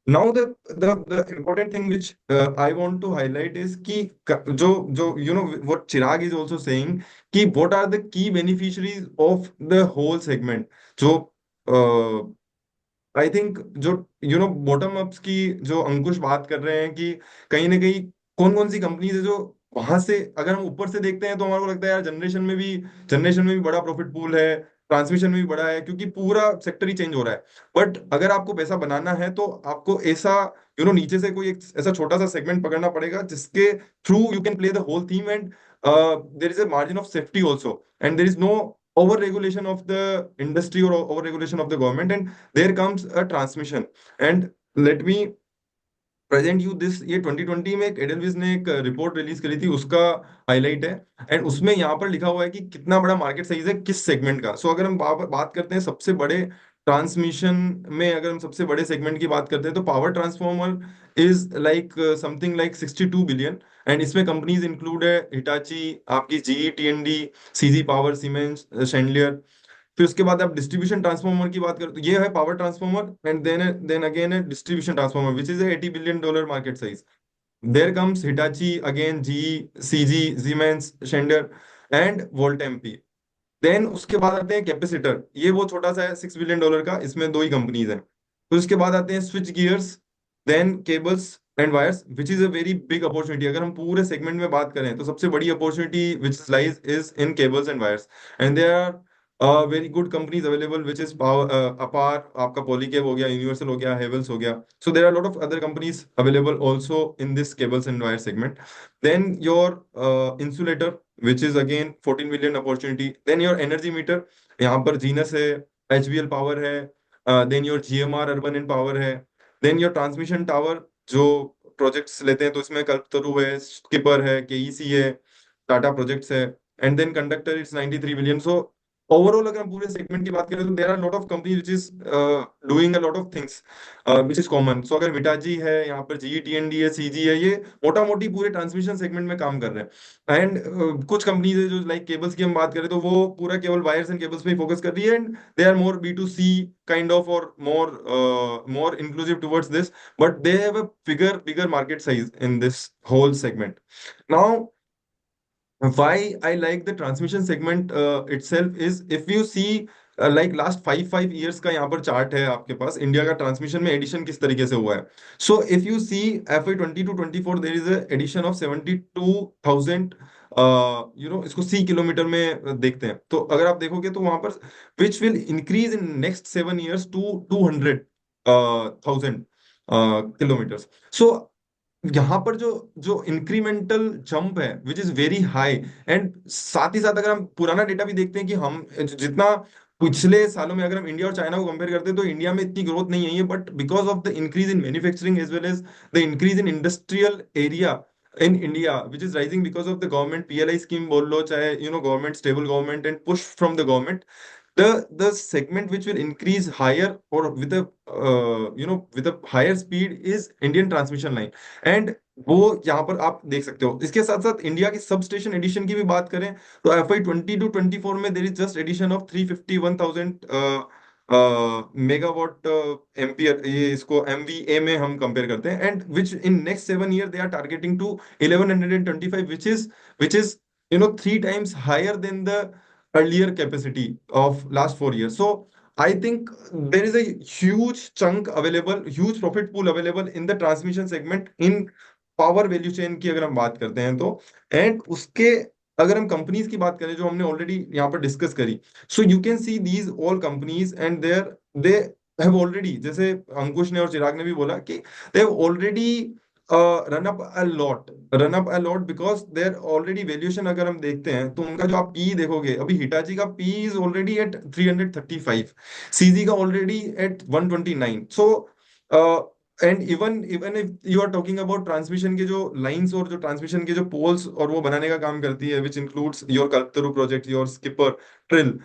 Now the important thing which I want to highlight is कि जो जो you know what Chirag is also saying कि what are the key beneficiaries of the whole segment. जो I think जो bottom ups की जो अंकुश बात कर रहे हैं कि कहीं ना कहीं कौन कौन सी कंपनीज है जो वहां से अगर हम ऊपर से देखते हैं तो हमारे को लगता है यार जनरेशन में भी बड़ा प्रॉफिट पूल है, ट्रांसमिशन में भी बड़ा है, क्योंकि पूरा सेक्टर ही चेंज हो रहा है। बट अगर आपको पैसा बनाना है तो आपको ऐसा नीचे से कोई एक ऐसा छोटा सा सेगमेंट पकड़ना पड़ेगा जिसके through you can play the whole theme, and there is a margin of safety also, and there is no over regulation of the industry or over regulation of the government, and there comes a transmission. And let me present you this, ये 2020 में एक एडलविस ने एक report release करी थी, उसका highlight है। And उसमें यहाँ पर लिखा हुआ है कि कितना बड़ा मार्केट साइज है किस सेगमेंट का। सो अगर हम बात करते हैं सबसे बड़े ट्रांसमिशन में, अगर हम सबसे बड़े सेगमेंट की बात करते हैं तो power transformer is like something like 62 billion. And इसमें कंपनीज इंक्लूड है हिटाची, आपकी GE, TND, CG power, Siemens, Schneider. फिर उसके बाद आप डिस्ट्रीब्यूशन ट्रांसफॉर्मर की बात करें तो ये है power transformer, and then again है distribution transformer which is $80 billion market size. There comes Hitachi again, GE, CG, Siemens, Schneider and Voltamp. Then उसके बाद आते हैं कैपेसिटर, ये वो छोटा सा है $6 बिलियन का, इसमें दो ही कंपनीज हैं। फिर उसके बाद आते हैं switch gears, then cables and wires which is a very big opportunity. अगर हम पूरे सेगमेंट में बात करें तो सबसे बड़ी opportunity which lies is in cables and wires, and there are very good companies available which is power, Apar, आपका पॉलीकेब हो गया, यूनिवर्सल हो गया, हेवल्स हो गया। So there are lot of other companies available also in this cables and wire segment. Then your insulator which is again 14 million opportunity. Then your energy meter, यहाँ पर जीनस है, एचबीएल पावर है, then your GMR urban and power है। Then your transmission tower जो projects लेते हैं तो इसमें कल्पतरु है, स्किपर है, केईसी है, टाटा प्रोजेक्ट्स है। And then conductor it's 93 billion. So overall अगर हम पूरे सेगमेंट की बात करें तो there are lot of company which is doing a lot of things which is common. So अगर मिटाजी है, यहाँ पर जीई, टीएनडी है, सीजी है, ये मोटा मोटी पूरे ट्रांसमिशन सेगमेंट में काम कर रहे हैं। एंड कुछ कंपनीज है जो लाइक केबल्स की हम बात करें तो वो पूरा केवल वायर्स एंड केबल्स पे ही फोकस कर रही है, and they are more B to C kind of, और more inclusive towards this, but they have a bigger market size in this whole segment. Now why I like the transmission segment itself is, if you see like last 5 years का यहाँ पर chart है आपके पास, India का transmission में addition किस तरीके से हुआ है। So if you see FY 20 to 24 there is addition of 72,000, इसको C किलोमीटर में देखते हैं तो अगर आप देखोगे तो वहां पर which will increase in next 7 years to 200,000 kilometres. So यहाँ पर जो जो इंक्रीमेंटल जंप है which is very high. And साथ ही साथ अगर हम पुराना डेटा भी देखते हैं कि हम जितना पिछले सालों में अगर हम इंडिया और चाइना को कंपेयर करते हैं तो इंडिया में इतनी ग्रोथ नहीं आई है, but because of the increase in manufacturing as well as the increase in industrial area in India which is rising because of the government PLI scheme बोल लो, चाहे government, stable government and push from the government, the segment which will increase higher or with a with a higher speed is Indian transmission line. And वो यहाँ पर आप देख सकते हो। इसके साथ साथ इंडिया की सब स्टेशन एडिशन की भी बात करें तो FY 20 to 24 में there is just addition of 351,000 megawatt ampere, ये इसको MVA में हम कंपेयर करते हैं, and which in next 7 year they are targeting to 1125, which is 3 times higher than the earlier capacity of last 4 years. So I think there is a huge chunk available, huge profit pool available in the transmission segment in power value chain की अगर हम बात करते हैं तो। And उसके अगर हम कंपनीज की बात करें जो हमने ऑलरेडी यहाँ पर डिस्कस करी, so you can see these all companies and there they have already, जैसे अंकुश ने और चिराग ने भी बोला कि they have already run up a lot because there already valuation अगर हम देखते हैं तो उनका जो आप पी देखोगे, अभी हिटाची का P is already at 335, CG का already at 129। So and even if you are talking about transmission के जो लाइंस और जो ट्रांसमिशन के जो पोल्स और वो बनाने का काम करती है which includes your Kalpataru project, your Skipper, ट्रिल,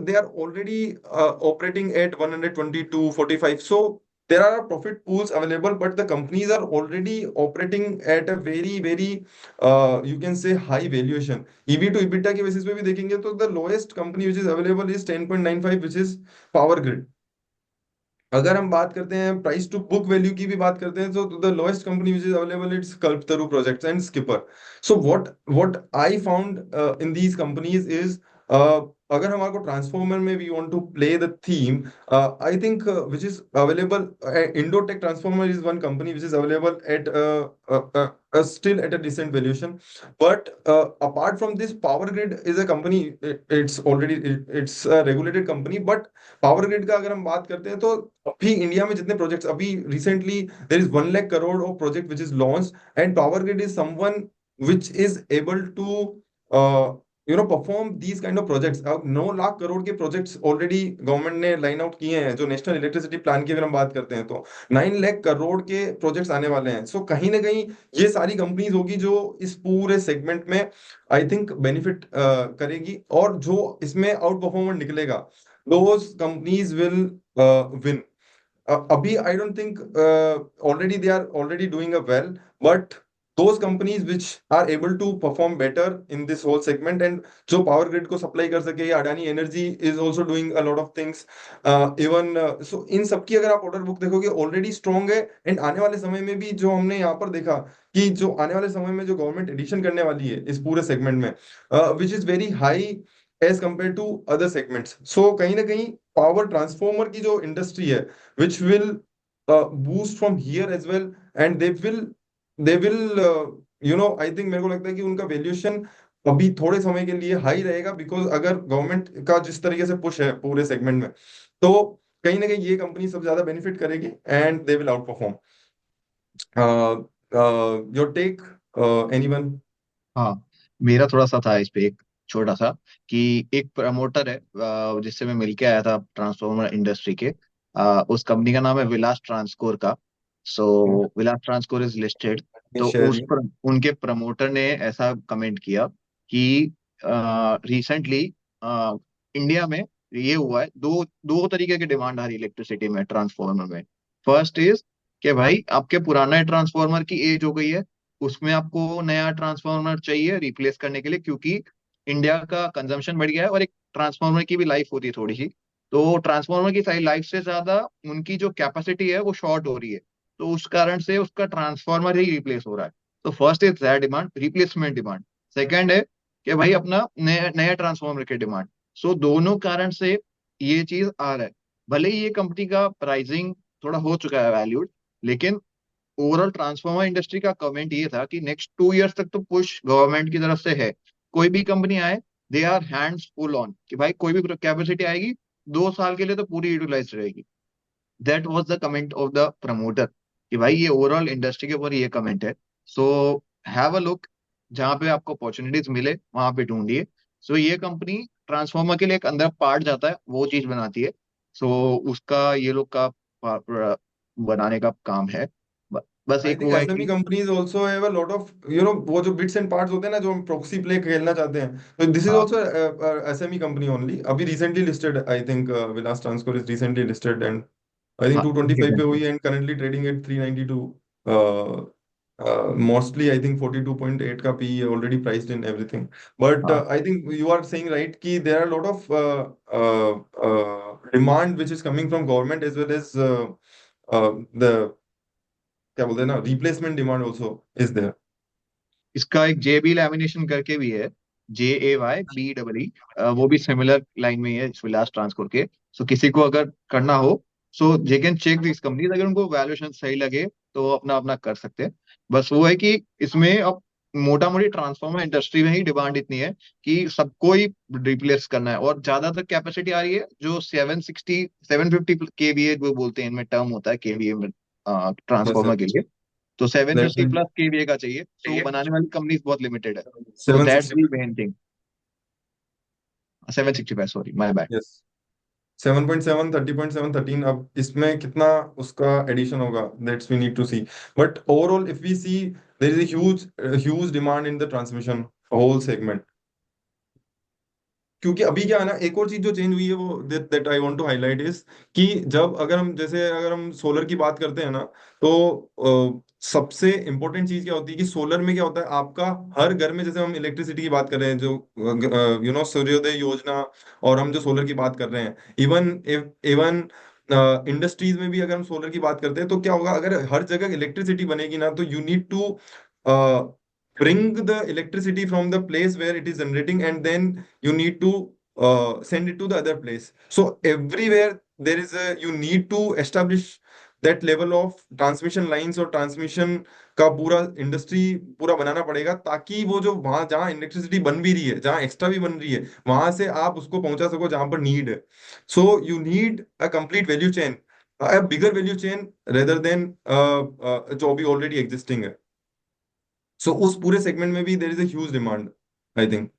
they are already operating at 122, 45. So there are profit pools available, but the companies are already operating at a very you can say high valuation. EV to EBITDA के basis पे भी देखेंगे तो the lowest company which is available is 10.95, which is Power Grid. अगर हम बात करते हैं प्राइस टू बुक वैल्यू की भी बात करते हैं, तो the lowest company which is available it's Kalpataru projects and Skipper. So what I found in these companies is, अगर हमारे को ट्रांसफॉर्मर में we want to play the theme, I think which is available, Indotech transformer is one company which is available at still at a decent valuation. But apart from this, Power Grid is a company. It's a regulated company. But power grid का अगर हम बात करते हैं, तो अभी India में जितने प्रोजेक्ट्स अभी recently, there is 1 lakh crore of project which is launch, and power grid is someone which is able to perform these kind of projects. अब 9 लाख करोड़ के प्रोजेक्ट्स ऑलरेडी गवर्नमेंट ने लाइन आउट किए हैं. जो नेशनल इलेक्ट्रिसिटी प्लान की अगर हम बात करते हैं, तो 9 लाख करोड़ के प्रोजेक्ट्स आने वाले हैं. सो कहीं ना कहीं ये सारी कंपनीज होगी जो इस पूरे सेगमेंट में आई थिंक बेनिफिट करेगी, और जो इसमें आउट परफॉर्मर निकलेगा, those companies will win. Abhi, I don't think already they are already doing a well, but those companies which are able to perform better in this whole segment, and जो power grid को supply कर सके, या Adani energy is also doing a lot of things. Even so इन सबकी अगर आप order book देखोगे already strong है. एंड आने वाले समय में भी जो हमने यहाँ पर देखा कि जो आने वाले समय में जो गवर्नमेंट एडिशन करने वाली है इस पूरे सेगमेंट में, which is very high as compare to other segments. So कहीं ना कहीं पावर ट्रांसफॉर्मर की जो इंडस्ट्री है, which will boost from here as well, and they will I think मेरे को लगता है कि उनका वैल्यूएशन अभी थोड़े समय के लिए हाई रहेगा, बिकॉज अगर गवर्नमेंट का जिस तरीके से पुश है पूरे सेगमेंट में, तो कहीं ना कहीं ये कंपनी सबसे ज्यादा बेनिफिट करेगी, and they will outperform. Your take, anyone? हाँ, मेरा थोड़ा सा था इस पे एक छोटा सा, कि एक प्रमोटर है जिससे मैं मिलके आया था ट्रांसफॉर्मर इंडस्ट्री के। उस कंपनी का नाम है विलास ट्रांसकोर का। सो विलास ट्रांसकोर इज लिस्टेड। तो शेयर यू. उनके प्रमोटर ने ऐसा कमेंट किया कि रिसेंटली इंडिया में ये हुआ है, दो दो तरीके की डिमांड आ रही है इलेक्ट्रिसिटी में, ट्रांसफॉर्मर में। फर्स्ट इज कि भाई आपके पुराना ट्रांसफॉर्मर की एज हो गई है, उसमें आपको नया ट्रांसफार्मर चाहिए रिप्लेस करने के लिए, क्योंकि इंडिया का कंजम्पशन बढ़ गया है और एक ट्रांसफार्मर की भी लाइफ होती है थोड़ी सी। तो ट्रांसफार्मर की सारी लाइफ से ज्यादा उनकी जो कैपेसिटी है वो शॉर्ट हो रही है, तो उस कारण से उसका ट्रांसफार्मर ही रिप्लेस हो रहा है। तो first is that demand, replacement demand. Second है कि भाई अपना नया नया ट्रांसफार्मर की डिमांड। सो दोनों कारण से ये चीज आ रहा है। भले ही ये कंपनी का प्राइसिंग थोड़ा हो चुका है वैल्यूड, लेकिन ओवरऑल ट्रांसफार्मर इंडस्ट्री का कमेंट ये था कि नेक्स्ट 2 इयर्स तक तो पुश गवर्नमेंट की तरफ से है। कोई भी कंपनी आए, they are hands full on कि भाई कोई भी कैपेसिटी आएगी 2 साल के लिए तो पूरी यूटिलाइज रहेगी। That was the comment of the promoter, कि भाई ये ओवरऑल इंडस्ट्री के ऊपर ये कमेंट है। सो हैव अ लुक, जहाँ पे आपको अपॉर्चुनिटीज मिले वहां पे ढूंढिए। सो ये कंपनी ट्रांसफार्मर के लिए एक अंदर पार्ट जाता है, वो चीज बनाती है। सो उसका ये लोग का बनाने का काम है। बस आई एक थिंक वो है एसएमई कि companies also have a lot of वो जो बिट्स एंड पार्ट्स होते हैं ना, जो हम प्रॉक्सी प्ले खेलना चाहते हैं, तो दिस इज हाँ, ऑल्सो एसएमई कंपनी ओनली. अभी recently listed, I think Vilas Transcore is recently listed, and I think हाँ, 225 पे एग्जैक्टली। हुई है, and currently trading at 392. Mostly I think 42.8 का P already priced in everything. But हाँ, I think you are saying right कि there are lot of demand which is coming from government as well as the, क्या बोलते हैं ना, replacement demand also is there. इसका एक जेबी lamination करके भी है, JAYBEE। वो भी सिमिलर लाइन में ही है इस विलास ट्रांसकोर के। सो किसी को अगर करना हो, so they can check this companies, अगर उनको वैल्यूएशन सही लगे तो वो अपना अपना कर सकते हैं। बस वो है कि इसमें अब मोटा मोटी ट्रांसफॉर्मर इंडस्ट्री में ही डिमांड इतनी है कि सबको ही रिप्लेस करना है, और ज्यादातर कैपेसिटी आ रही है जो 750 केवीए वो बोलते हैं, इनमें टर्म होता है केवीए में यस ट्रांसफॉर्मर सर. के लिए। तो seven that fifty plus KVA का चाहिए, तो बनाने वाली कंपनीज बहुत लिमिटेड है। तो that's 760. The main thing. 765, sorry, my bad. Yes. 7.7, 30.7, 13. अब इसमें कितना उसका एडिशन होगा, that's we need to see. But overall if we see, there is a huge demand in the transmission whole segment. क्योंकि अभी क्या है ना, एक और चीज जो चेंज हुई है वो that I want to highlight is, कि जब अगर हम जैसे अगर हम सोलर की बात करते हैं ना, तो सबसे इंपॉर्टेंट चीज क्या होती है कि सोलर में क्या होता है आपका, हर घर में, जैसे हम इलेक्ट्रिसिटी की बात कर रहे हैं, जो सूर्योदय योजना, और हम जो सोलर की बात कर रहे हैं, इवन इवन इंडस्ट्रीज में भी अगर हम सोलर की बात करते हैं तो क्या होगा, अगर हर जगह इलेक्ट्रिसिटी बनेगी ना, तो you need to bring the electricity from the place where it is generating, and then you need to send it to the other place. So everywhere there is a, you need to establish that level of transmission lines और transmission का पूरा industry पूरा बनाना पड़ेगा, ताकि वो जो वहां जहाँ इलेक्ट्रिसिटी बन भी रही है, जहाँ एक्स्ट्रा भी बन रही है, वहां से आप उसको पहुंचा सको जहां पर नीड है. So you need a complete value chain, a bigger value chain rather than जो अभी ऑलरेडी एग्जिस्टिंग है. सो उस पूरे सेगमेंट में भी there is a huge demand, I think.